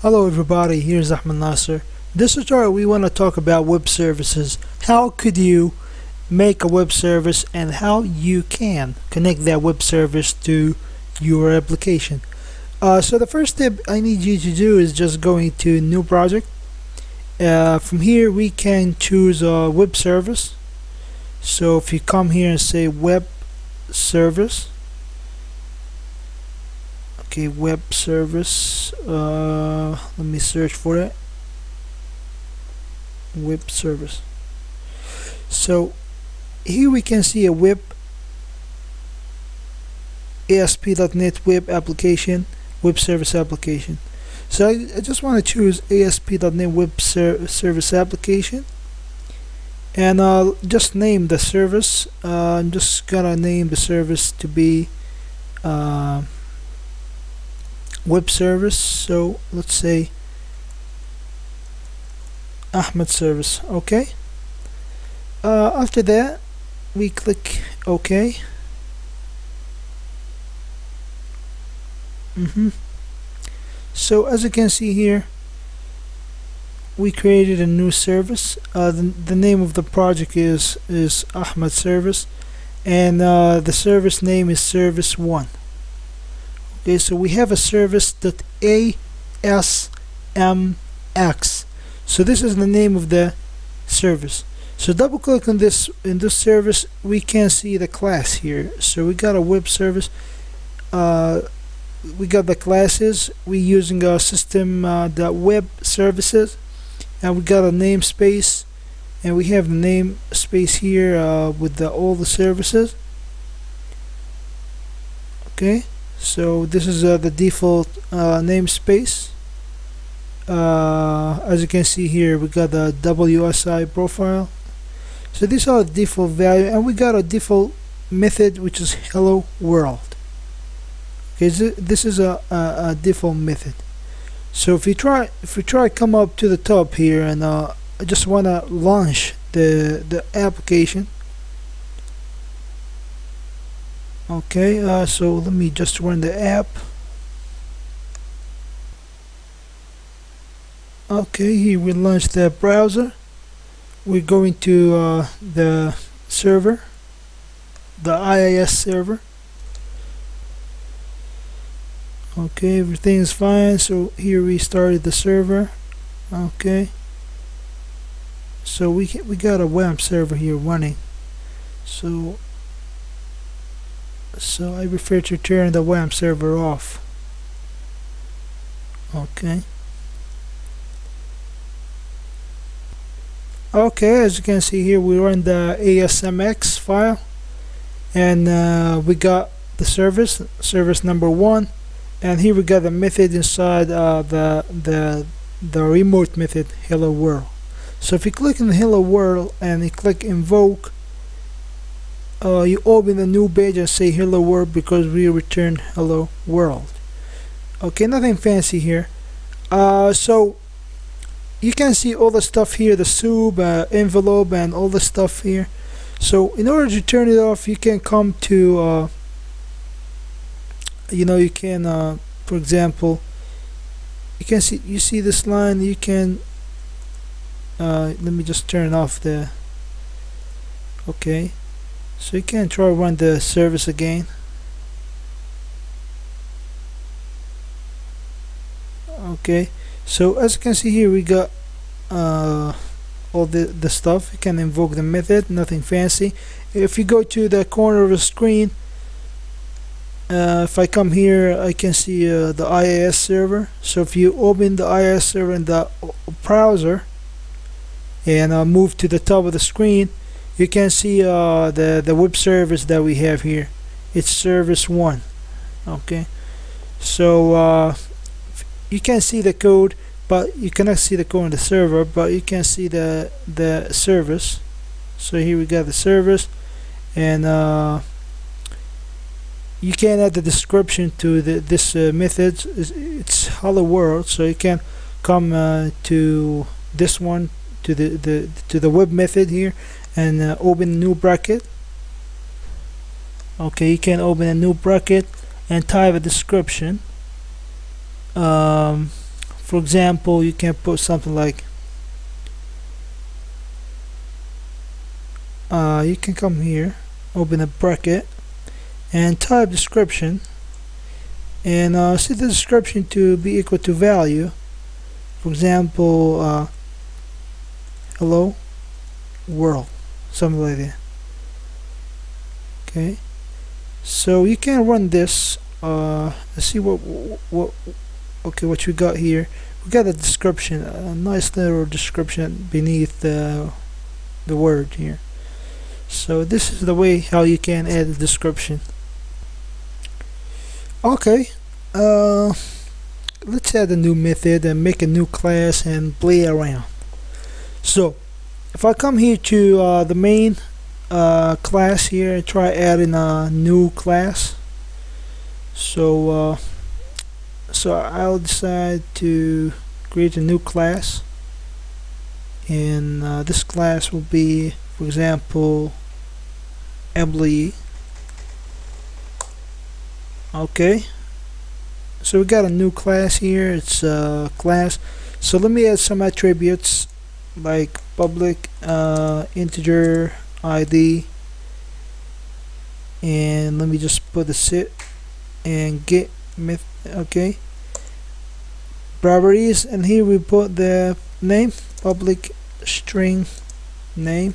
Hello everybody, here's Ahmed Nasser. This tutorial we want to talk about web services. How could you make a web service and how you can connect that web service to your application. So the first step I need you to do is just going to new project. From here we can choose a web service. So if you come here and say web service, okay, web service, let me search for it. Web service. So here we can see a web ASP.NET web application, web service application. So I just want to choose ASP.NET web service application and I'll just name the service. I'm just gonna name the service to be web service. So let's say Ahmed service. Okay. After that we click OK. So as you can see here, we created a new service. The name of the project is Ahmed service, and the service name is service 1. Okay, so we have a service.asmx. So this is the name of the service. So double click on this. In this service we can see the class here. So we got a web service, we got the classes, we using our system web services, and we got a namespace, and we have the namespace here with all the services. Okay, so this is the default namespace. As you can see here, we got the WSI profile. So these are the default value, and we got a default method which is hello world. Okay, this is a default method. So if we try come up to the top here, and I just want to launch the application. Okay, so let me just run the app. Okay, here we launch the browser. We're going to the server, the IIS server. Okay, everything is fine. So here we started the server. Okay, so we got a web server here running. So I prefer to turn the web server off. Okay. Okay, as you can see here, we run the ASMX file, and we got the service number 1, and here we got the method inside the remote method hello world. So if you click on the hello world and you click invoke, you open a new page and say hello world because we return hello world. Okay, nothing fancy here. So you can see all the stuff here, the sub, envelope, and all the stuff here. So in order to turn it off, you can come to you can for example, you see this line, you can let me just turn off the okay, so you can try run the service again. Okay, so as you can see here, we got all the stuff. You can invoke the method, nothing fancy. If you go to the corner of the screen, if I come here, I can see the IIS server. So if you open the IIS server in the browser and move to the top of the screen, you can see the web service that we have here. It's service 1. Okay, so you can see the code, but you cannot see the code on the server, but you can see the service. So here we got the service, and you can add the description to this method. It's hello world, so you can come to this one, to the web method here, and open a new bracket. Okay, you can open a new bracket and type a description. For for example, you can put something like you can come here, open a bracket, and type description, and set the description to be equal to value. For example, hello world, something like that. Okay, so you can run this. Let's see what what you got here. We got a description, a nice little description beneath the word here. So this is the way how you can add a description. Okay, let's add a new method and make a new class and play around. So if I come here to the main class here and try adding a new class, so I'll decide to create a new class, and this class will be, for example, employee. Okay, so we got a new class here. It's a class. So let me add some attributes like public integer ID, and let me just put a set and get okay, properties, and here we put the name, public string name,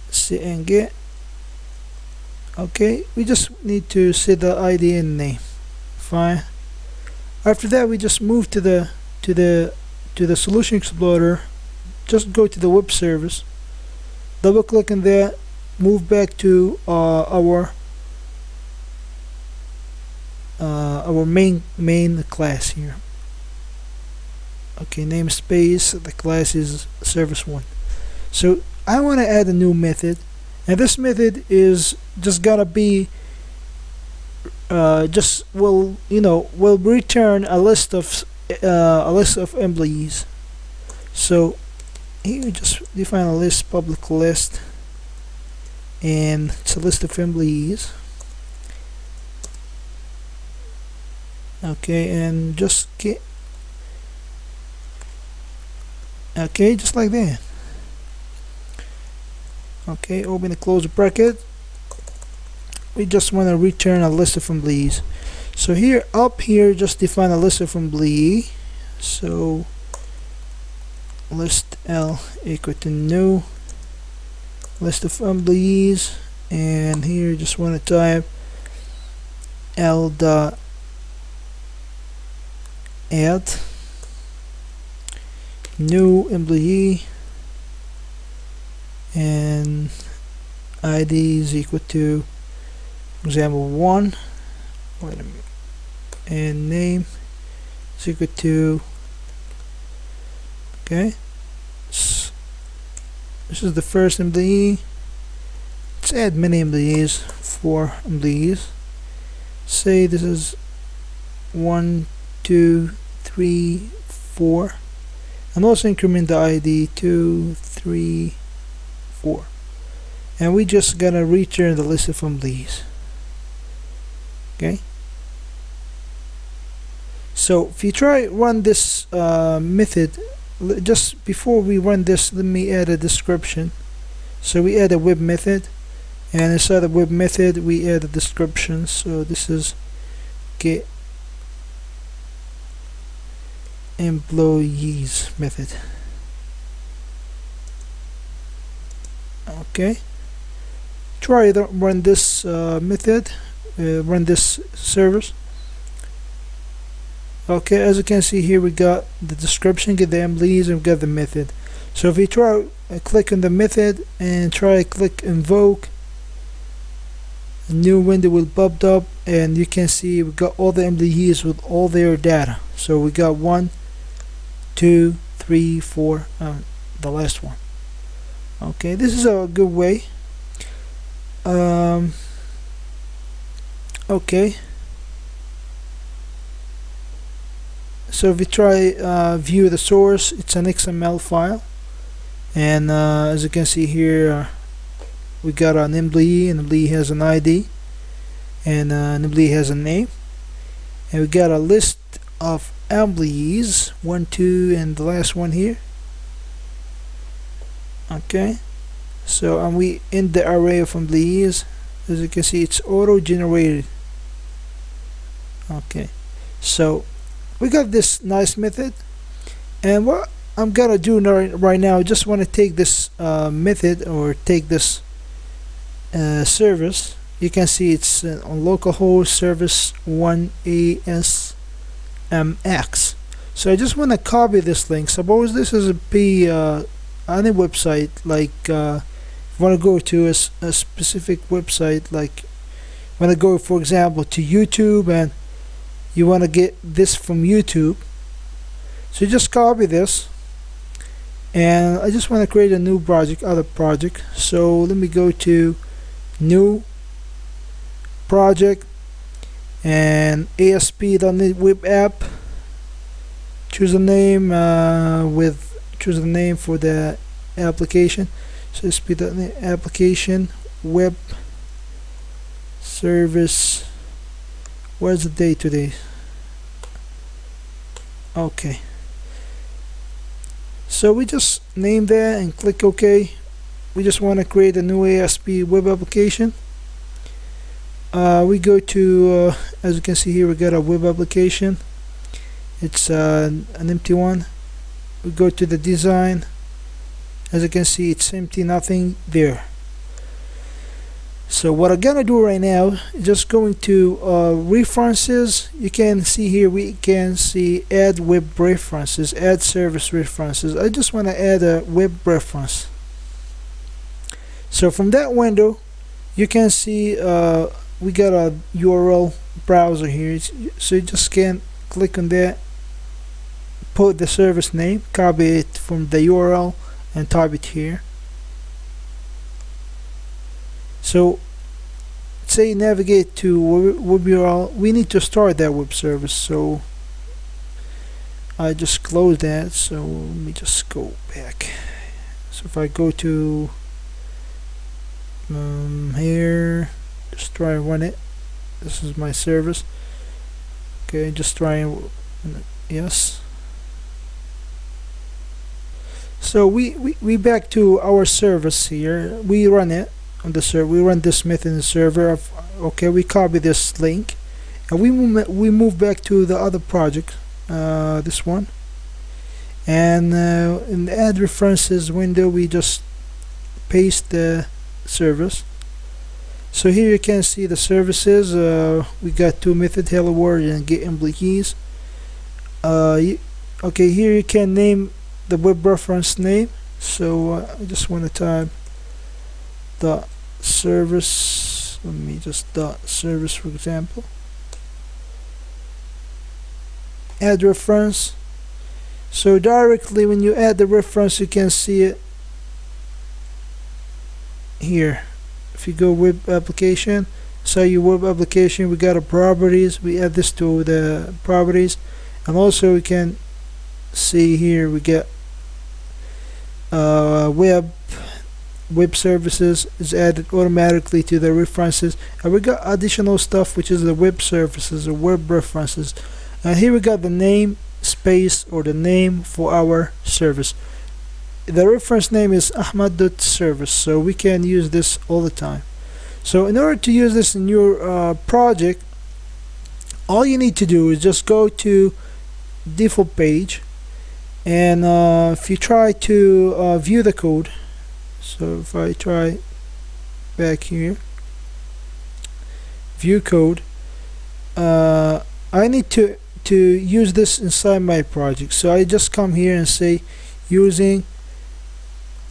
set and get. Okay, we just need to set the ID and name. Fine. After that, we just move to the Solution Explorer. Just go to the web service, double click on that, move back to our main class here. Okay, namespace, the class is service1. So I want to add a new method, and this method is just gotta be will return a list of employees. So here we just define a list, public list, and it's a list of employees. Okay, and just get just like that. Okay, open and close the bracket. We just want to return a list of employees. So here, up here, just define a list of employee. So list L equal to new list of employees, and here just want to type L dot add new employee, and ID is equal to, for example, 1. Wait a minute. And name is equal to, okay, this is the first employee. Let's add many employees, 4 employees. Say this is 1, 2, 3, 4, and also increment the ID 2, 3, 4, and we just gonna return the list of employees. Okay, so if you try run this method, just before we run this, let me add a description. So we add a web method, and inside the web method we add a description. So this is get employees method. Okay, try to run this method, run this service. Okay, as you can see here, we got the description, get the employees, and we got the method. So if you try click on the method and try click invoke, a new window will pop up, and you can see we got all the employees with all their data. So we got 1, 2, 3, 4, the last one. Okay, this is a good way. Okay, so if we try view the source, it's an XML file, and as you can see here, we got an employee, and employee has an ID, and an employee has a name, and we got a list of employees 1 2 and the last one here. Okay, so and we in the array of employees, as you can see it's auto generated. Okay, so we got this nice method, and what I'm gonna do right now, I just want to take this method, or take this service. You can see it's on localhost service 1 ASMX. So I just want to copy this link. Suppose this is any website, like if you want to go to a specific website, like want to go for example to YouTube, and you want to get this from YouTube. So you just copy this, and I just want to create a new project, other project. So let me go to new project and ASP.NET Web App. Choose a name choose a name for the application. So ASP.NET application web service. Where's the date today? Okay, so we just name that and click OK. We just want to create a new ASP web application. We go to as you can see here, we got a web application. It's an empty one. We go to the design. As you can see, it's empty, nothing there. So what I'm gonna do right now is just going to references. You can see here, we can see add web references, add service references. I just want to add a web reference. So from that window you can see we got a URL browser here. So you just can click on that, put the service name, copy it from the URL and type it here. So say navigate to web URL, we need to start that web service. So I just close that. So let me just go back. So if I go to here, just try and run it. This is my service. Okay, just try and yes. So we back to our service here. We run it on the server. We run this method in the server. Okay, we copy this link and we move back to the other project, this one, and in the add references window we just paste the service. So here you can see the services. We got two methods, hello world and get employees. Okay, here you can name the web reference name. So I just want to type dot service. Let me just dot service, for example. Add reference. So directly when you add the reference, you can see it here. If you go web application, so your web application, we got a properties. We add this to the properties, and also we can see here we get web services is added automatically to the references, and we got additional stuff which is the web services or web references. And here we got the name space, or the name for our service. The reference name is ahmad.service, so we can use this all the time. So in order to use this in your project, all you need to do is just go to default page, and if you try to view the code, so if I try back here, view code, I need to use this inside my project. So I just come here and say using,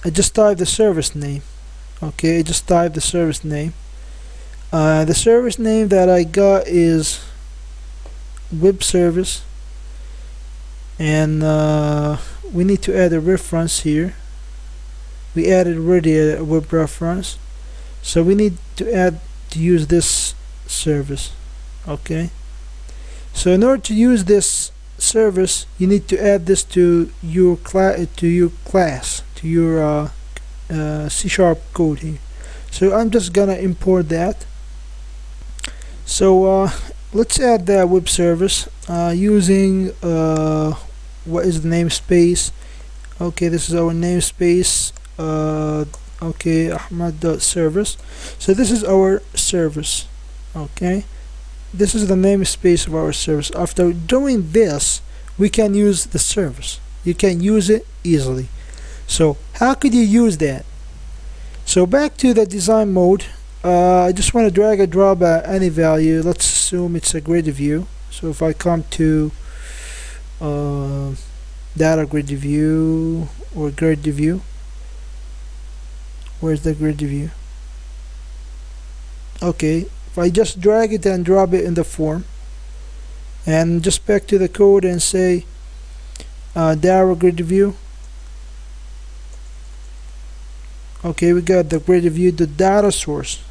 I just type the service name. Okay, I just type the service name. The service name that I got is web service, and we need to add a reference here. We added already a web reference, so we need to use this service. Okay, so in order to use this service, you need to add this to your class, to your C# code here. So I'm just gonna import that. So let's add the web service using what is the namespace. Okay, this is our namespace. Okay, Ahmad.service. So this is our service. Okay, this is the namespace of our service. After doing this, we can use the service. You can use it easily. So how could you use that? So back to the design mode. I just want to drag and drop any value. Let's assume it's a grid view. So if I come to data grid view or grid view, where's the grid view? Okay, if I just drag it and drop it in the form, and just back to the code and say data grid view. Okay, we got the grid view, the data source.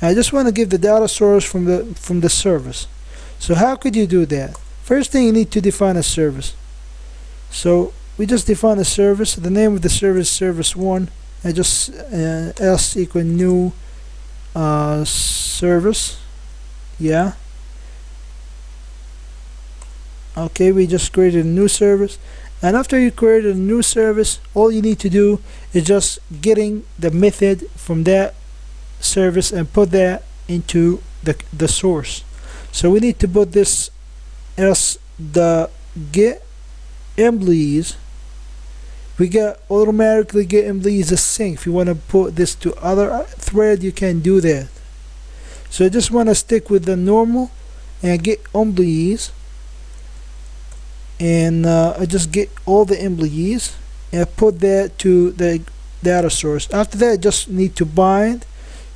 I just want to give the data source from the service. So how could you do that? First thing, you need to define a service. So we just define a service. The name of the service, service1, and just s equal new service. Yeah. Okay, we just created a new service. And after you created a new service, all you need to do is just getting the method from that service and put that into the source. So we need to put this as the get employees. We get automatically get employees as sync. If you want to put this to other thread, you can do that. So I just want to stick with the normal and get employees, and I just get all the employees and put that to the data source. After that, I just need to bind.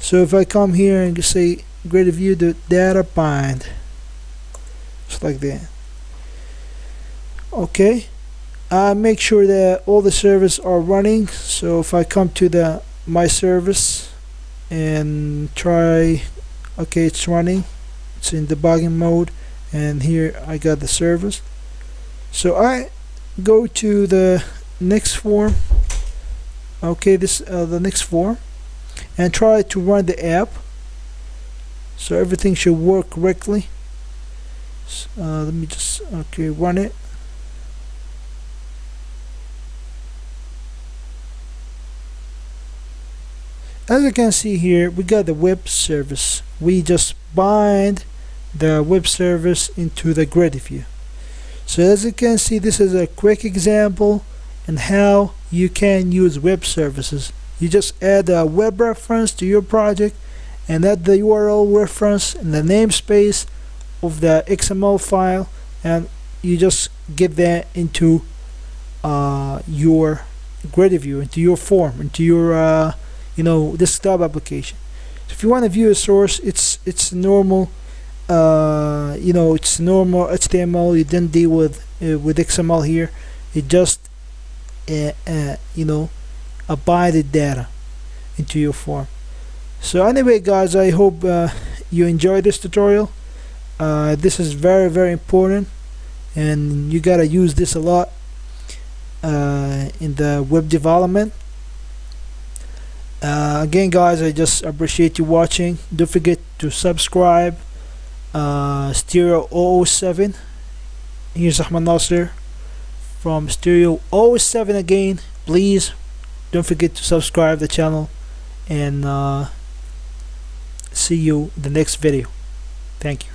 So if I come here and say grid view the data bind, just like that. Okay, make sure that all the servers are running. So if I come to the my service and try, okay, it's running, it's in debugging mode, and here I got the service. So I go to the next form. Okay, this the next form, and try to run the app. So everything should work correctly. Let me just run it. As you can see here, we got the web service. We just bind the web service into the grid view. So as you can see, this is a quick example on how you can use web services. You just add a web reference to your project and add the URL reference and the namespace of the XML file, and you just get that into your grid view, into your form, into your desktop application. So if you want to view a source, it's normal. It's normal HTML. You didn't deal with XML here. It just abided data into your form. So anyway, guys, I hope you enjoyed this tutorial. This is very, very important, and you gotta use this a lot in the web development. Again, guys, I just appreciate you watching. Don't forget to subscribe. Stereo 007. Here's Ahmad Nasser from Stereo 007 again. Please don't forget to subscribe the channel, and see you in the next video. Thank you.